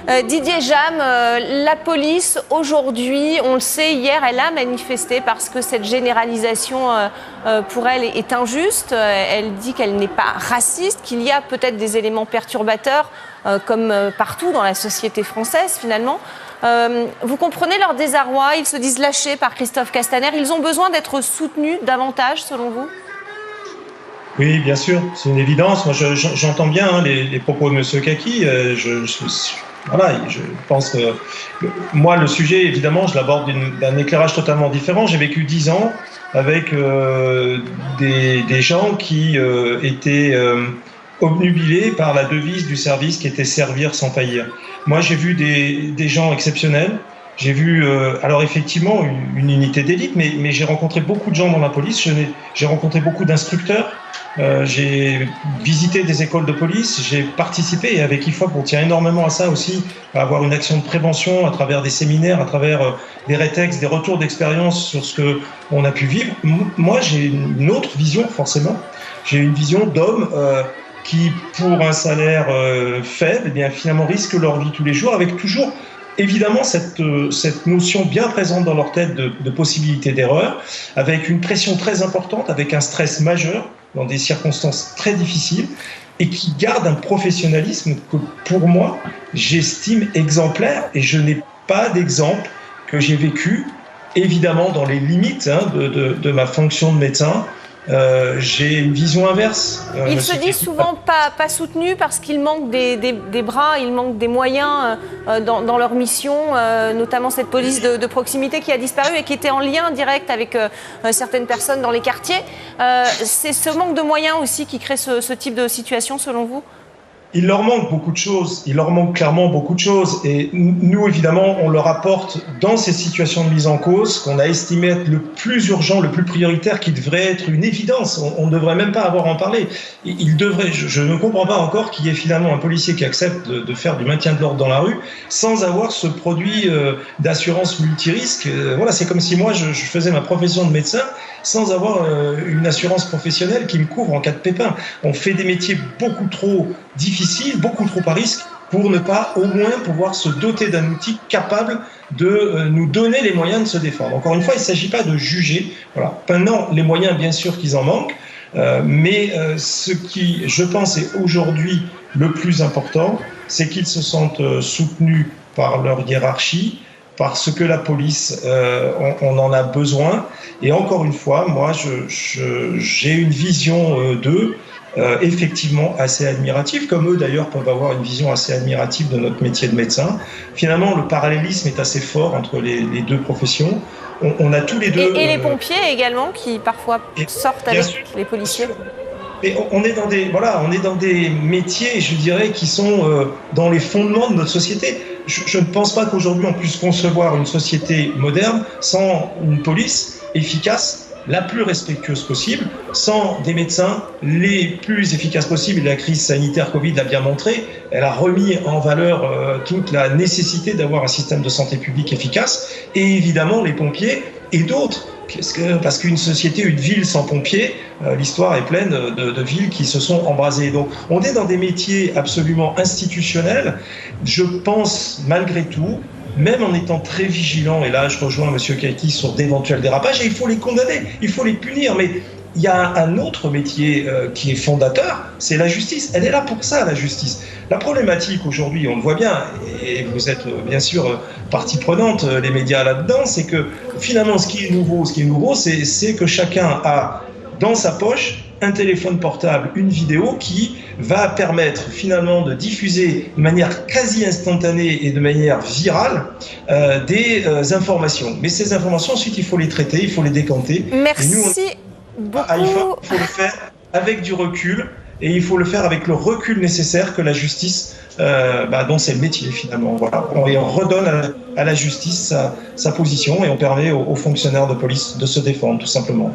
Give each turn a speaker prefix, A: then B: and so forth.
A: Didier Jam, la police aujourd'hui, on le sait, hier elle a manifesté parce que cette généralisation pour elle est injuste. Elle dit qu'elle n'est pas raciste, qu'il y a peut-être des éléments perturbateurs comme partout dans la société française finalement. Vous comprenez leur désarroi, ils se disent lâchés par Christophe Castaner, ils ont besoin d'être soutenus davantage selon vous ?
B: Oui, bien sûr, c'est une évidence. Moi, j'entends bien les propos de M. Kaki. Voilà, je pense que moi, le sujet, évidemment, je l'aborde d'un éclairage totalement différent. J'ai vécu 10 ans avec des gens qui étaient obnubilés par la devise du service qui était servir sans faillir. Moi, j'ai vu des gens exceptionnels. J'ai vu, alors effectivement, une unité d'élite, mais j'ai rencontré beaucoup de gens dans la police. J'ai rencontré beaucoup d'instructeurs. J'ai visité des écoles de police, j'ai participé, et avec IFOP, on tient énormément à ça aussi, à avoir une action de prévention à travers des séminaires, à travers des rétextes, des retours d'expérience sur ce qu'on a pu vivre. Moi, j'ai une autre vision, forcément. J'ai une vision d'hommes qui, pour un salaire faible, eh bien, finalement risquent leur vie tous les jours, avec toujours évidemment cette notion bien présente dans leur tête de possibilité d'erreur, avec une pression très importante, avec un stress majeur, dans des circonstances très difficiles, et qui gardent un professionnalisme que, pour moi, j'estime exemplaire, et je n'ai pas d'exemple que j'ai vécu, évidemment dans les limites de ma fonction de médecin. J'ai une vision inverse.
A: Ils se disent souvent pas soutenus parce qu'il manque des bras, il manque des moyens dans leur mission, notamment cette police de proximité qui a disparu et qui était en lien direct avec certaines personnes dans les quartiers. C'est ce manque de moyens aussi qui crée ce type de situation selon vous ?
B: Il leur manque beaucoup de choses, il leur manque clairement beaucoup de choses, et nous évidemment on leur apporte dans ces situations de mise en cause qu'on a estimé être le plus urgent, le plus prioritaire, qui devrait être une évidence, on ne devrait même pas avoir à en parler. Il devrait, je ne comprends pas encore qu'il y ait finalement un policier qui accepte de faire du maintien de l'ordre dans la rue sans avoir ce produit d'assurance multirisque. Voilà, c'est comme si moi je faisais ma profession de médecin sans avoir une assurance professionnelle qui me couvre en cas de pépin. On fait des métiers beaucoup trop difficiles, beaucoup trop à risque, pour ne pas au moins pouvoir se doter d'un outil capable de nous donner les moyens de se défendre. Encore une fois, il ne s'agit pas de juger. Voilà. Maintenant, les moyens, bien sûr qu'ils en manquent, mais ce qui, je pense, est aujourd'hui le plus important, c'est qu'ils se sentent soutenus par leur hiérarchie, parce que la police, on en a besoin. Et encore une fois, moi, j'ai une vision d'eux, effectivement assez admirative, comme eux d'ailleurs peuvent avoir une vision assez admirative de notre métier de médecin. Finalement, le parallélisme est assez fort entre les deux professions. On a tous les deux...
A: Et les pompiers également, qui parfois sortent avec les policiers.
B: Mais on est dans des métiers, je dirais, qui sont dans les fondements de notre société. Je ne pense pas qu'aujourd'hui on puisse concevoir une société moderne sans une police efficace, la plus respectueuse possible, sans des médecins les plus efficaces possibles. La crise sanitaire Covid l'a bien montré. Elle a remis en valeur toute la nécessité d'avoir un système de santé publique efficace, et évidemment les pompiers et d'autres. Parce qu'une société, une ville sans pompiers, l'histoire est pleine de villes qui se sont embrasées. Donc on est dans des métiers absolument institutionnels. Je pense malgré tout, même en étant très vigilant, et là je rejoins M. Kaki sur d'éventuels dérapages, et il faut les condamner, il faut les punir, mais il y a un autre métier qui est fondateur, c'est la justice. Elle est là pour ça, la justice. La problématique aujourd'hui, on le voit bien, et vous êtes bien sûr partie prenante, les médias là-dedans, c'est que finalement ce qui est nouveau, c'est que chacun a dans sa poche un téléphone portable, une vidéo qui va permettre finalement de diffuser de manière quasi instantanée et de manière virale des informations. Mais ces informations, ensuite, il faut les traiter, il faut les décanter.
A: Merci
B: beaucoup. Il faut le faire avec du recul, et il faut le faire avec le recul nécessaire que la justice, dont c'est le métier finalement. Voilà. Et on redonne à la justice sa position, et on permet aux fonctionnaires de police de se défendre, tout simplement.